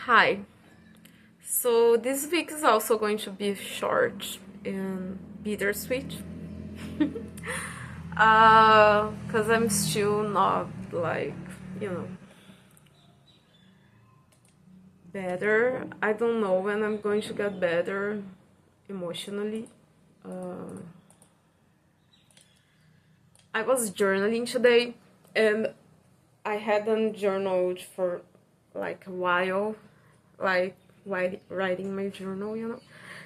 Hi. So this week is also going to be short and bittersweet. Cause I'm still not like, you know, better. I don't know when I'm going to get better emotionally. Uh, I was journaling today and I hadn't journaled for like a while, like writing my journal.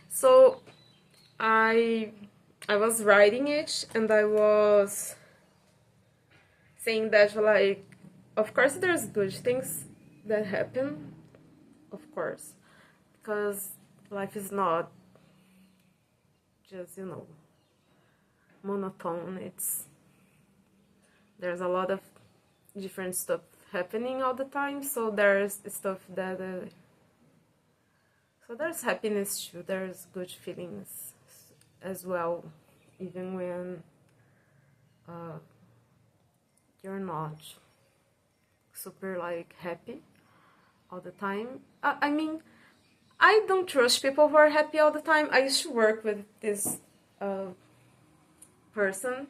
So I I was writing it and I was saying that like of course there's good things that happen, of course, because life is not just, monotone. There's a lot of different stuff happening all the time, so there's stuff that so there's happiness too, there's good feelings as well, even when uh, you're not super like happy all the time. I mean, I don't trust people who are happy all the time. I used to work with this uh, person.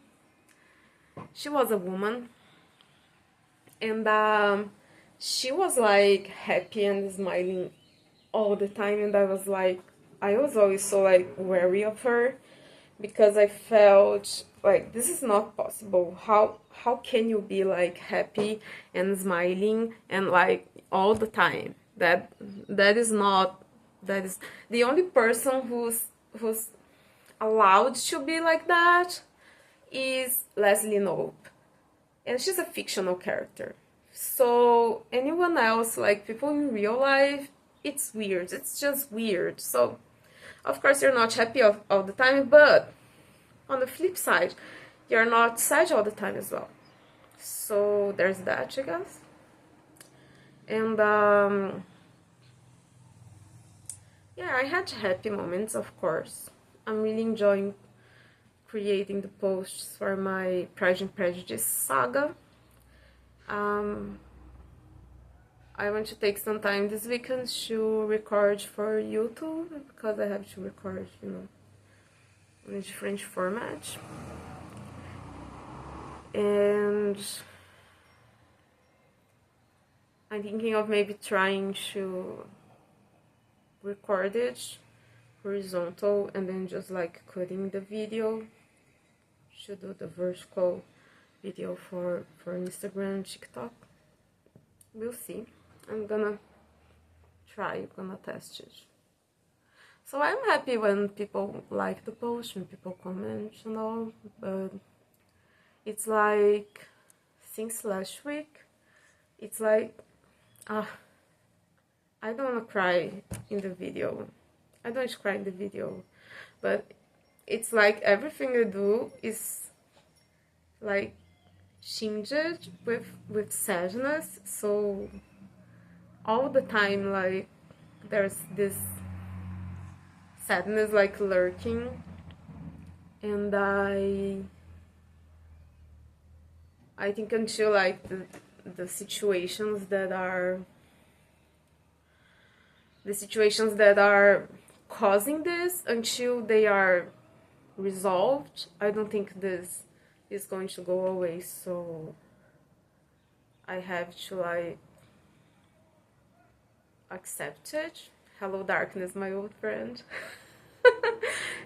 She was a woman, and she was like happy and smiling all the time, and I was always so like wary of her because I felt like this is not possible. How can you be like happy and smiling and like all the time? That is not that is the only person who's allowed to be like that is Leslie Knope, and she's a fictional character. So anyone else, like people in real life, it's weird. It's just weird. So of course you're not happy all the time, but on the flip side, you're not sad all the time as well. So there's that, I guess. And yeah, I had happy moments, of course. I'm really enjoying creating the posts for my Pride and Prejudice saga. Um, I want to take some time this weekend to record for YouTube because I have to record, in a different format. And I'm thinking of maybe trying to record it horizontal and then just like cutting the video to do the vertical video for Instagram, TikTok. We'll see. I'm gonna test it. So I'm happy when people like the post, when people comment and all, but it's like since last week, it's like I don't wanna cry in the video. I don't cry in the video, but it's like everything I do is like tinged with sadness. So all the time, like there's this sadness like lurking, and I think until like the situations that are causing this, until they are resolved, I don't think this is going to go away. So I have to like accept it. Hello darkness, my old friend.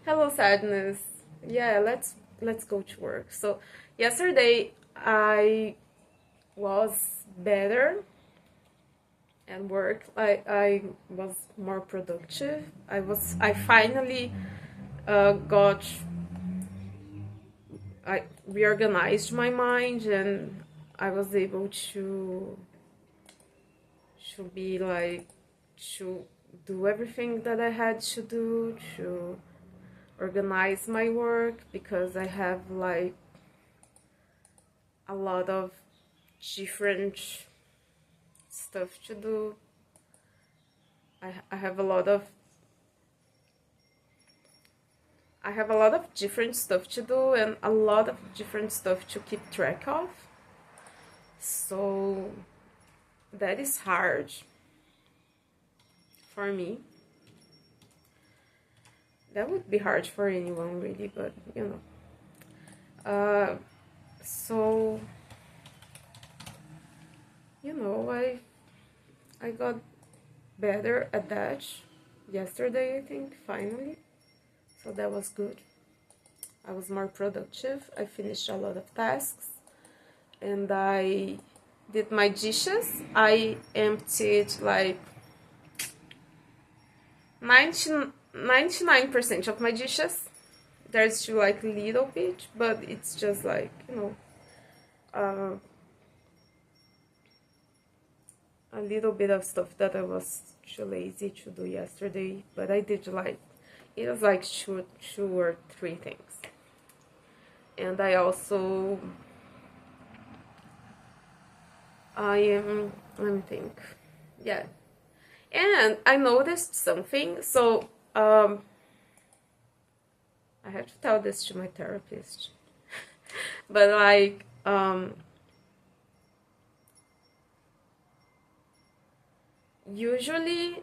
Hello sadness. Yeah, let's go to work. So yesterday I was better at work. I was more productive. I finally I reorganized my mind, and I was able to be like to do everything that I had to do, to organize my work, because I have like a lot of different stuff to do. I have a lot of different stuff to do and a lot of different stuff to keep track of. So that is hard. for me. That would be hard for anyone, really, but you know. So, you know, I got better at that yesterday, I think, finally. So that was good. I was more productive. I finished a lot of tasks, and I did my dishes. I emptied like 99% of my dishes. There's still like a little bit, but it's just like, you know, a little bit of stuff that I was too lazy to do yesterday. But I did like, it was like two or three things. And I also, let me think, yeah. And I noticed something, so, I have to tell this to my therapist, but like, usually,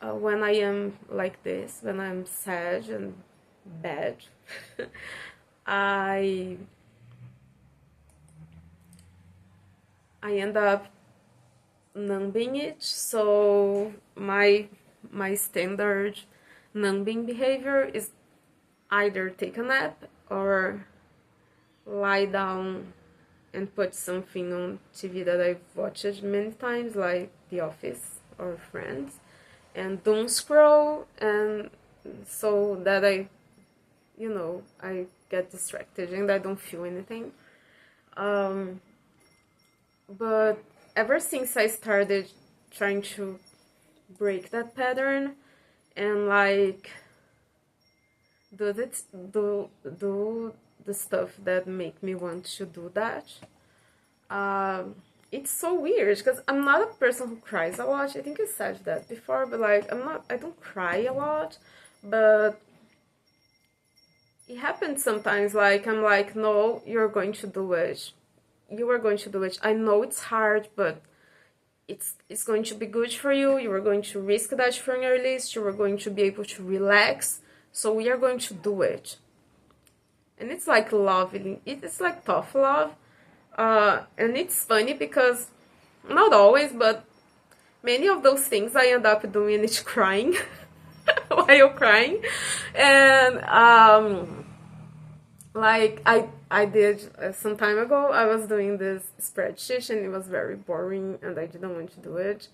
when I am like this, when I'm sad and bad, I end up numbing it. So my standard numbing behavior is either take a nap or lie down and put something on TV that I've watched many times, like The Office or Friends, and doom scroll, and so that I, you know, I get distracted and I don't feel anything. But ever since I started trying to break that pattern and like do the stuff that make me want to do that, it's so weird because I'm not a person who cries a lot. I think I said that before, but like I don't cry a lot, but it happens sometimes. Like I'm like, no, you're going to do it. You are going to do it. I know it's hard, but it's going to be good for you. You are going to risk that from your list. You are going to be able to relax. So we are going to do it. And it's like loving. It's like tough love. And it's funny because, not always, but many of those things I end up doing is crying while crying. And like I did some time ago, I was doing this spreadsheet and it was very boring and I didn't want to do it.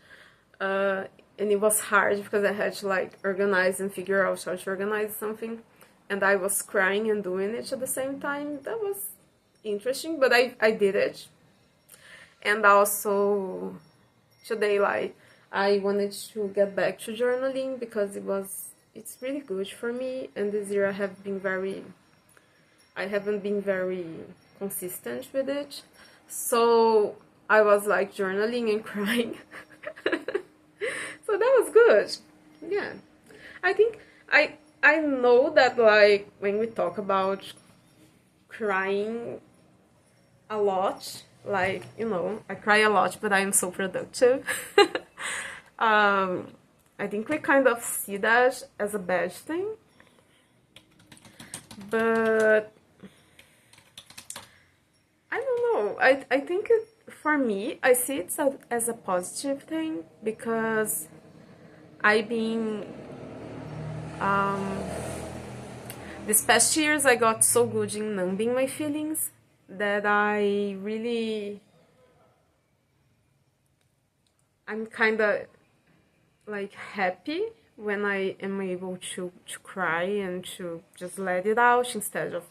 And it was hard because I had to like organize and figure out how to organize something. And I was crying and doing it at the same time. That was interesting, but I did it. And also today, like, I wanted to get back to journaling because it's really good for me. And this year I haven't been very consistent with it. So I was like journaling and crying. So that was good. Yeah. I think I know that like when we talk about crying a lot, like, you know, I cry a lot, but I am so productive. I think we kind of see that as a bad thing. But I don't know. I think for me, I see it as a positive thing because I've been these past years I got so good in numbing my feelings that I'm kind of like happy when I am able to cry and to just let it out instead of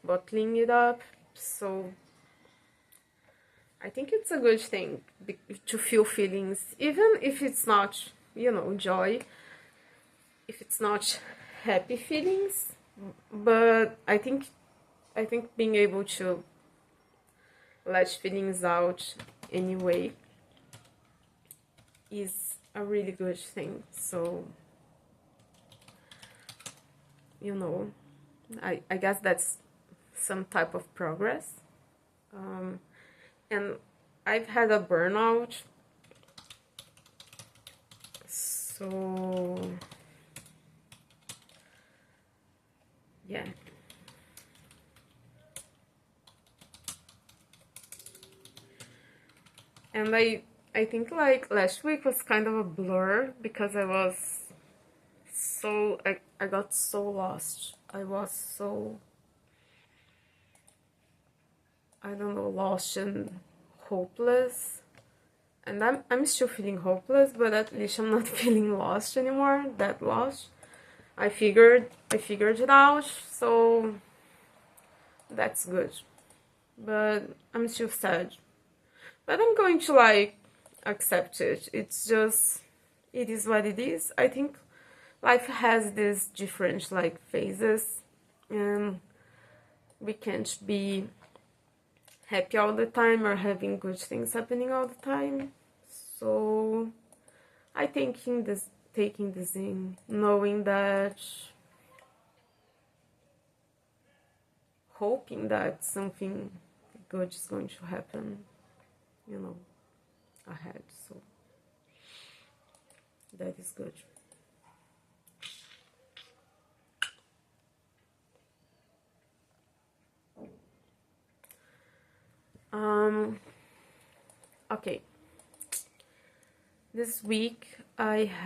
bottling it up. So I think it's a good thing to feel feelings, even if it's not, you know, joy, if it's not happy feelings. But I think being able to let feelings out anyway is a really good thing. So, you know, I guess that's some type of progress. And I've had a burnout So yeah. And I think like last week was kind of a blur because I got so lost. I was so, I don't know, lost and hopeless. And I'm still feeling hopeless, but at least I'm not feeling lost anymore, that lost. I figured it out, so that's good. But I'm still sad. But I'm going to like accept it. It's just, it is what it is. I think life has these different like phases, and we can't be happy all the time or having good things happening all the time. So I taking this in, knowing that, hoping that something good is going to happen, you know, ahead. So that is good. Okay. This week okay,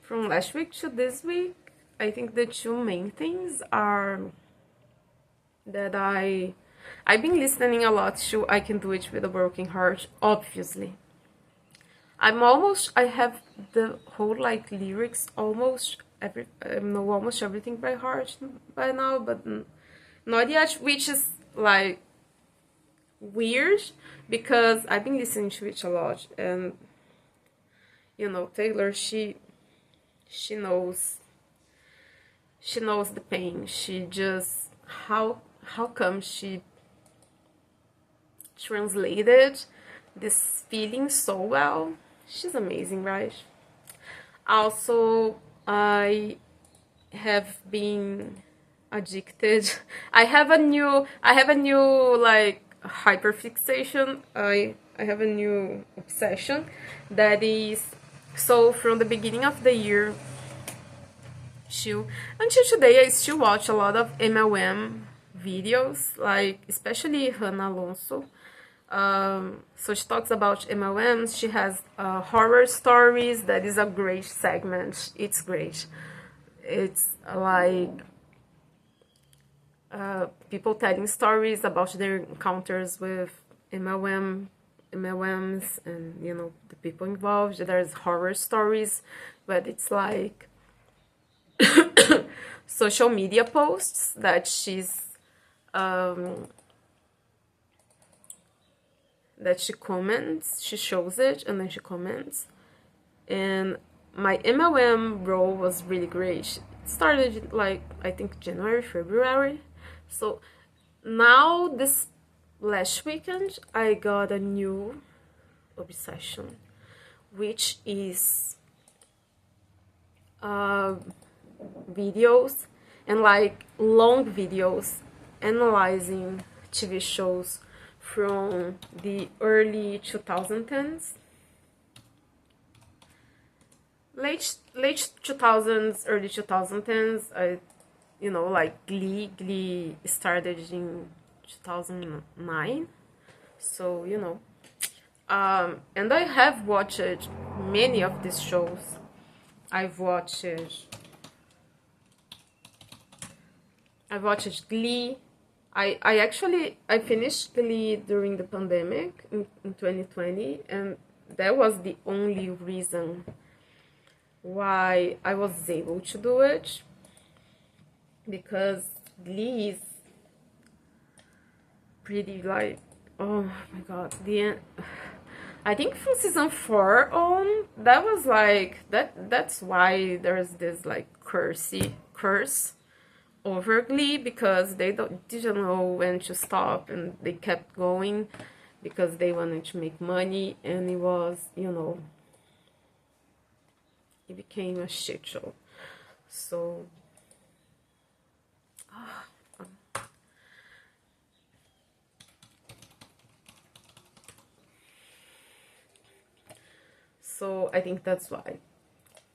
from last week to this week, I think the two main things are that I've been listening a lot to I Can Do It With a Broken Heart, obviously. I have the whole like lyrics almost I know almost everything by heart by now, but not yet, which is like weird because I've been listening to it a lot, and you know, Taylor, she knows the pain. She just, how come she translated this feeling so well? She's amazing, right? Also, I have been addicted. I have a new like hyperfixation. I have a new obsession that is, so from the beginning of the year until today, I still watch a lot of MLM videos, like especially Hannah Alonso. So she talks about MLMs. She has horror stories. That is a great segment. It's great. It's like people telling stories about their encounters with MLMs, and you know, the people involved. There's horror stories, but it's like social media posts that she comments, she shows it, and then she comments. And my MLM role was really great. It started like, I think January, February. So now this last weekend I got a new obsession, which is videos, and like long videos analyzing TV shows from the early 2010s, late 2000s, early 2010s. You know, like Glee started in 2009, so you know, and I have watched many of these shows. I've watched Glee. I finished Glee during the pandemic in 2020, and that was the only reason why I was able to do it, because Glee is pretty like, oh my god, the end. I think from season 4 on, that was like that's why there's this like curse over Glee, because they didn't know when to stop, and they kept going because they wanted to make money, and it was, you know, it became a shit show. So So I think that's why.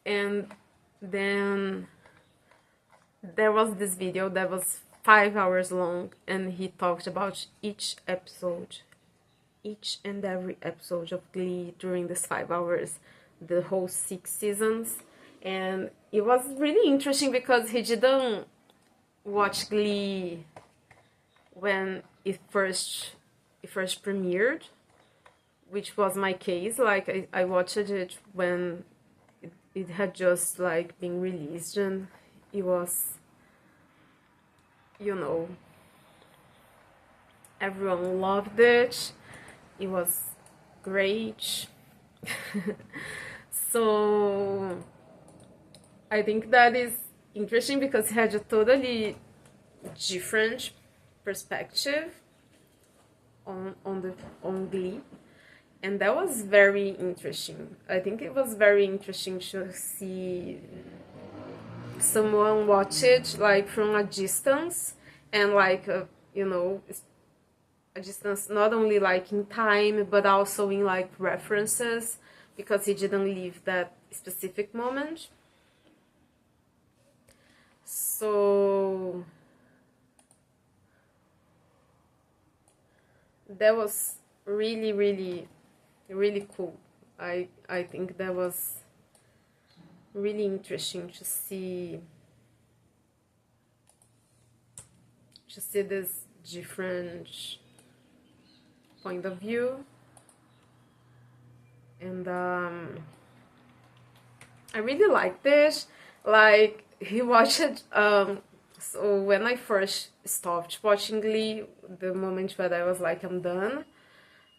And then there was this video that was 5 hours long, and he talked about each and every episode of Glee during this 5 hours, the whole 6 seasons. And it was really interesting because he didn't watch Glee when it first premiered, which was my case. Like I watched it when it had just like been released, and it was, you know, everyone loved it. It was great. So I think that is interesting because it had a totally different perspective on Glee, and that was very interesting. I think it was very interesting to see someone watch it like from a distance, and like you know, a distance not only like in time but also in like references, because he didn't live that specific moment. So that was really, really, really cool. I think that was really interesting to see this different point of view. And I really like this. Like, he watched so when I first stopped watching Glee, the moment that I was like, I'm done,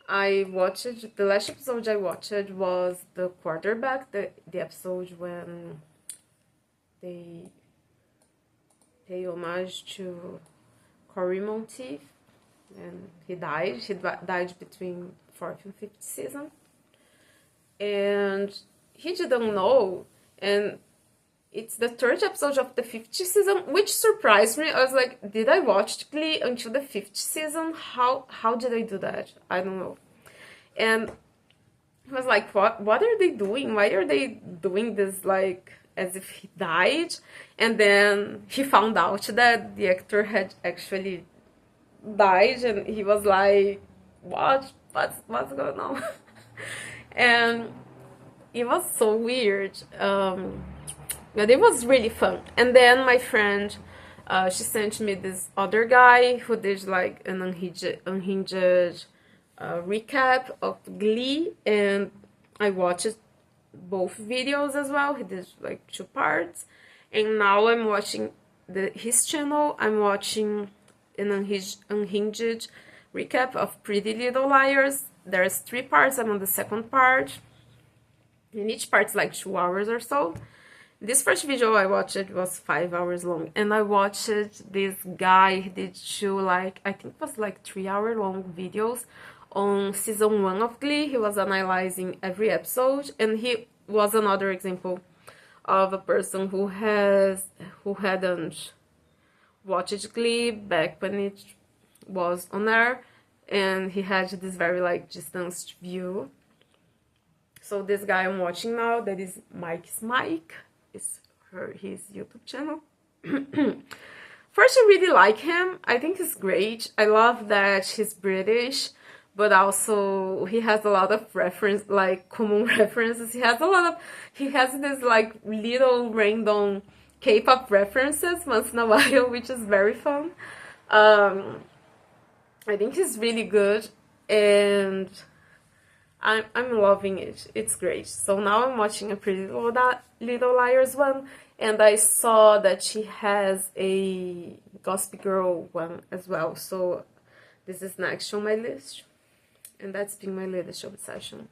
I watched, the last episode I watched was the quarterback, the episode when they pay homage to Cory Monteith, and he died between 4th and 5th season, and he didn't know, and it's the 3rd episode of the 5th season, which surprised me. I was like, did I watch Glee until the 5th season? How did I do that? I don't know. And I was like, what are they doing? Why are they doing this, like, as if he died? And then he found out that the actor had actually died, and he was like, what's going on? And it was so weird. But it was really fun. And then my friend, she sent me this other guy who did like an unhinged recap of Glee, and I watched both videos as well. He did like 2 parts, and now I'm watching his channel. I'm watching an unhinged recap of Pretty Little Liars. There's 3 parts. I'm on the 2nd part, and each part's like 2 hours or so. This first video I watched was 5 hours long, and I watched this guy, he did 2, like, I think it was like 3-hour long videos on season 1 of Glee. He was analyzing every episode, and he was another example of a person who hadn't watched Glee back when it was on air, and he had this very like distanced view. So this guy I'm watching now, that is Mike's Mike, is his YouTube channel. First, I really like him. I think he's great. I love that he's British, but also he has a lot of common references. He has this like little random K-pop references once in a while, which is very fun. I think he's really good, and I'm loving it. It's great. So now I'm watching a Pretty Little Liars one, and I saw that she has a Gossip Girl one as well. So this is next on my list, and that's been my latest obsession.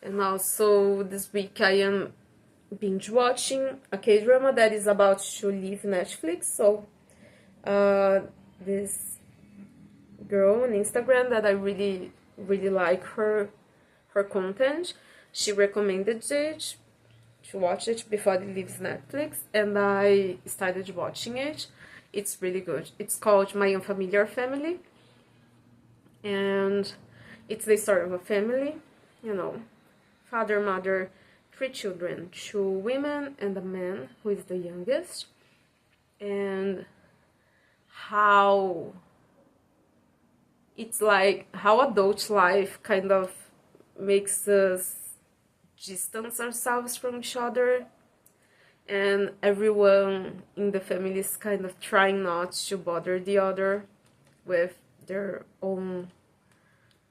And also this week I am binge watching a K-drama that is about to leave Netflix. So this girl on Instagram that I really like her content, she recommended it to watch it before it leaves Netflix, and I started watching it. It's really good. It's called My Unfamiliar Family, and it's the story of a family, you know, father, mother, 3 children, 2 women and a man who is the youngest, and how it's like how adult life kind of makes us distance ourselves from each other, and everyone in the family is kind of trying not to bother the other with their own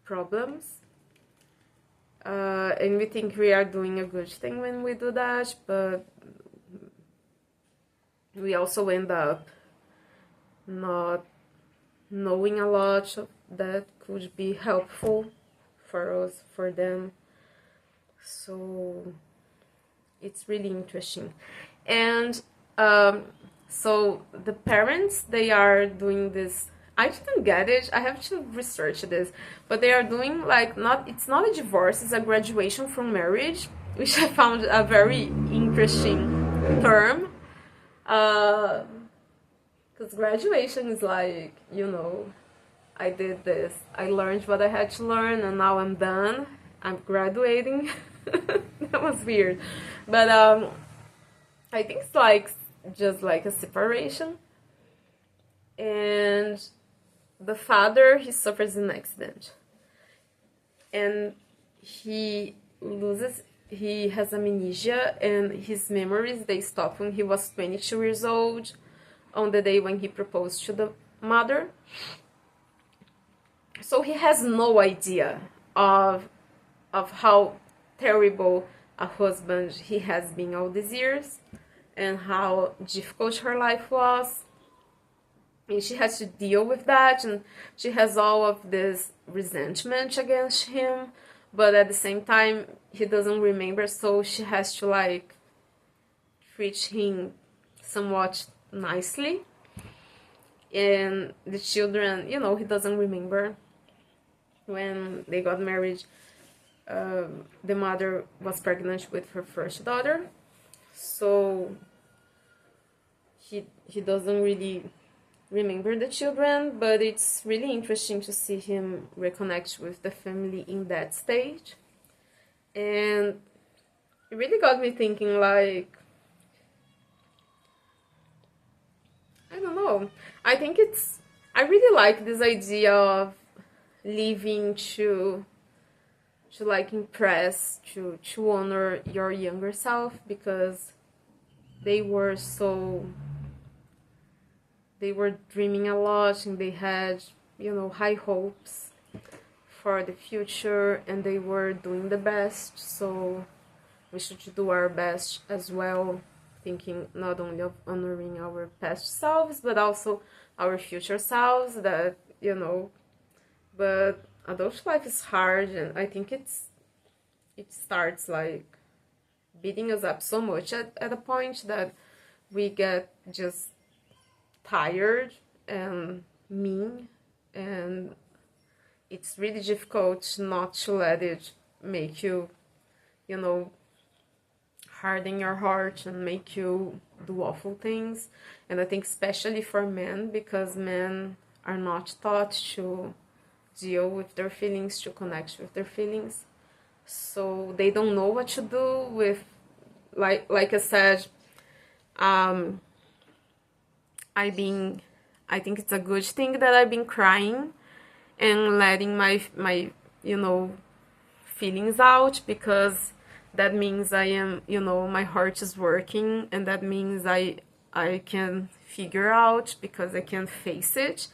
problems. And we think we are doing a good thing when we do that, but we also end up not knowing a lot that could be helpful for us, for them. So it's really interesting. And so the parents, they are doing this. I didn't get it. I have to research this, but they are doing like it's not a divorce, it's a graduation from marriage, which I found a very interesting term. Because graduation is like, I did this, I learned what I had to learn, and now I'm done. I'm graduating. That was weird, but I think it's like just like a separation. And the father, he suffers an accident, and he has amnesia, and his memories, they stop when he was 22 years old, on the day when he proposed to the mother. So he has no idea of how terrible a husband he has been all these years, and how difficult her life was. And she has to deal with that, and she has all of this resentment against him, but at the same time, he doesn't remember, so she has to like treat him somewhat nicely. And the children, he doesn't remember when they got married. The mother was pregnant with her first daughter, so he doesn't really remember the children, but it's really interesting to see him reconnect with the family in that stage. And it really got me thinking, like, I don't know, I really like this idea of living to like impress, to honor your younger self, because they were dreaming a lot, and they had, high hopes for the future, and they were doing the best. So we should do our best as well, thinking not only of honoring our past selves, but also our future selves, that, but adult life is hard, and I think it starts like beating us up so much at a point that we get just tired and mean, and it's really difficult not to let it make you, harden your heart and make you do awful things. And I think especially for men, because men are not taught to deal with their feelings, to connect with their feelings, so they don't know what to do with, like I said, I think it's a good thing that I've been crying and letting my feelings out, because that means I am, my heart is working, and that means I can figure out, because I can face it.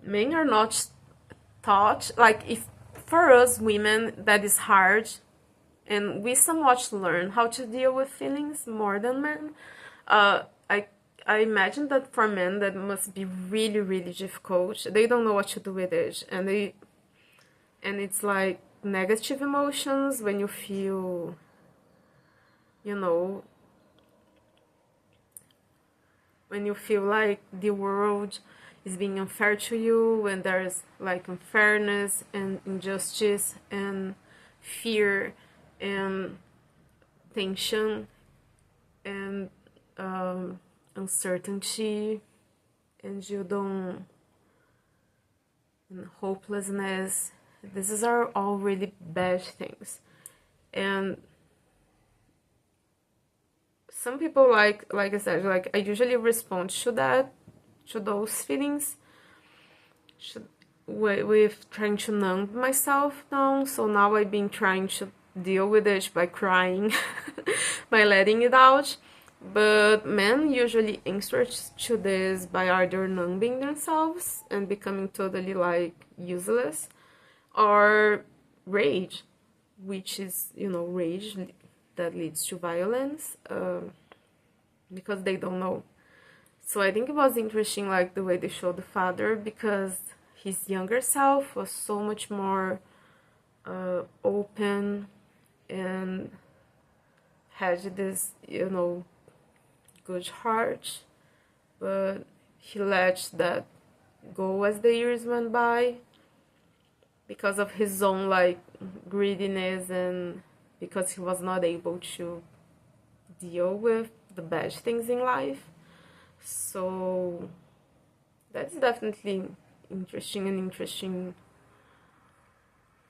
Men are not taught, like, if for us women that is hard, and we somewhat learn how to deal with feelings more than men. I imagine that for men that must be really, really difficult. They don't know what to do with it, and it's like negative emotions when you feel, when you feel like the world is being unfair to you, when there's like unfairness and injustice and fear and tension and uncertainty, and and hopelessness. These are all really bad things. And some people, like I said, like I usually respond to that, to those feelings, with trying to numb myself down. So now I've been trying to deal with it by crying, by letting it out. But men usually answer to this by either numbing themselves and becoming totally like useless, or rage, which is, rage that leads to violence, because they don't know. So I think it was interesting, like the way they showed the father, because his younger self was so much more open and had this, good heart, but he let that go as the years went by because of his own like greediness, and because he was not able to deal with the bad things in life. So that's definitely an interesting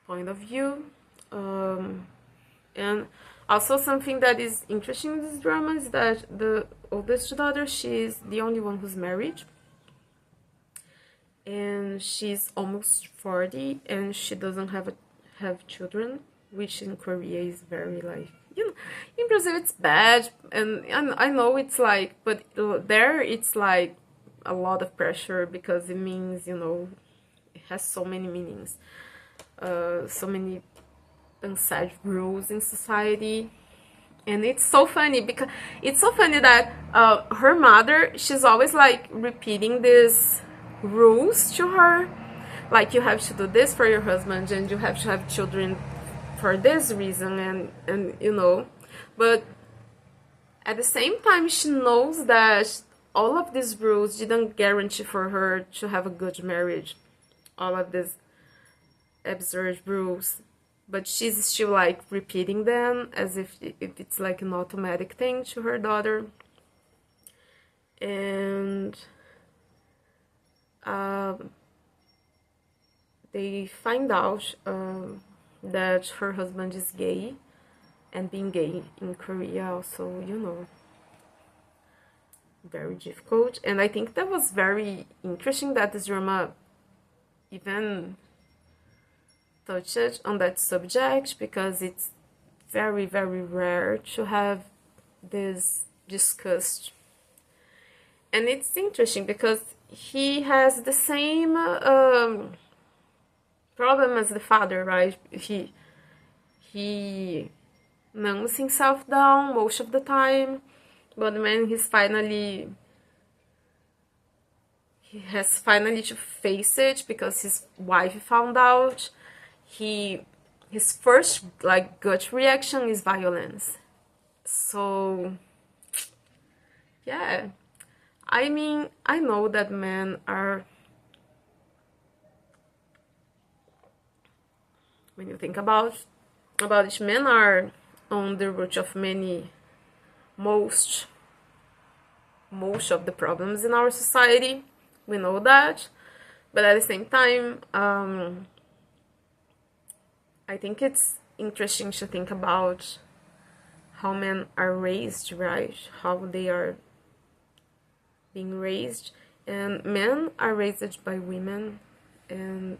point of view. And also something that is interesting in this drama is that the oldest daughter, she's the only one who's married, and she's almost 40, and she doesn't have children, which in Korea is very like, in Brazil it's bad, and I know it's like, but there it's like a lot of pressure, because it means, it has so many meanings, so many unsaid rules in society. And it's so funny that her mother, she's always like repeating these rules to her, like you have to do this for your husband, and you have to have children for this reason, and but at the same time she knows that all of these rules didn't guarantee for her to have a good marriage, all of these absurd rules, but she's still like repeating them as if it's like an automatic thing to her daughter. And they find out that her husband is gay, and being gay in Korea also, very difficult. And I think that was very interesting that this drama even touched on that subject, because it's very, very rare to have this discussed. And it's interesting because he has the same problem as the father, right? He numbs himself down most of the time, but when he has finally to face it, because his wife found out, his first like gut reaction is violence. So yeah, I mean, I know that men are, when you think about it, men are on the root of most of the problems in our society. We know that, but at the same time, I think it's interesting to think about how men are raised, right? How they are being raised, and men are raised by women, and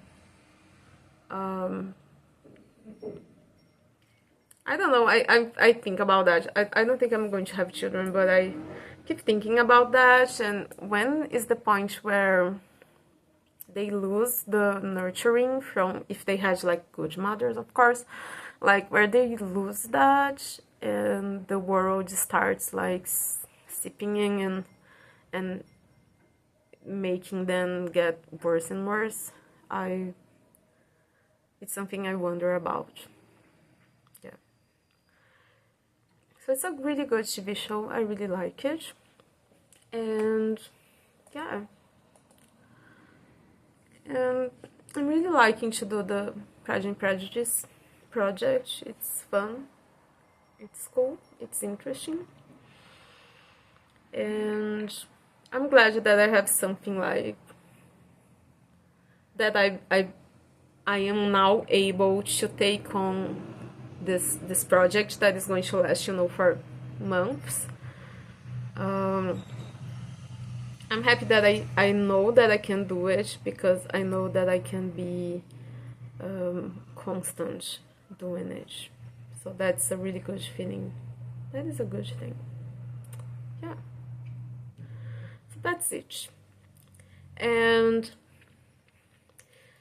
I don't know, I think about that. I don't think I'm going to have children, but I keep thinking about that. And when is the point where they lose the nurturing from, if they had like good mothers, of course, like where they lose that and the world starts like seeping in and making them get worse and worse? It's something I wonder about. Yeah. So it's a really good TV show. I really like it. And yeah. And I'm really liking to do the Pride and Prejudice project. It's fun. It's cool. It's interesting. And I'm glad that I have something like that I am now able to take on this project that is going to last, you know, for months. I'm happy that I know that I can do it, because I know that I can be constant doing it. So that's a really good feeling. That is a good thing. Yeah. So that's it. And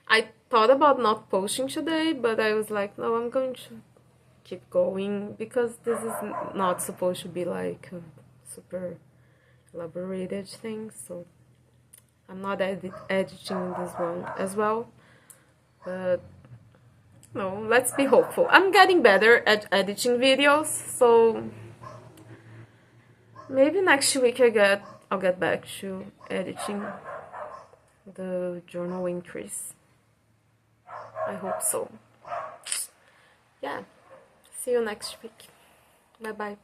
I thought about not posting today, but I was like, no, I'm going to keep going, because this is not supposed to be like a super elaborated thing, so I'm not editing this one as well. But no, let's be hopeful. I'm getting better at editing videos, so maybe next week I'll get back to editing the journal entries. I hope so. Yeah. See you next week. Bye bye.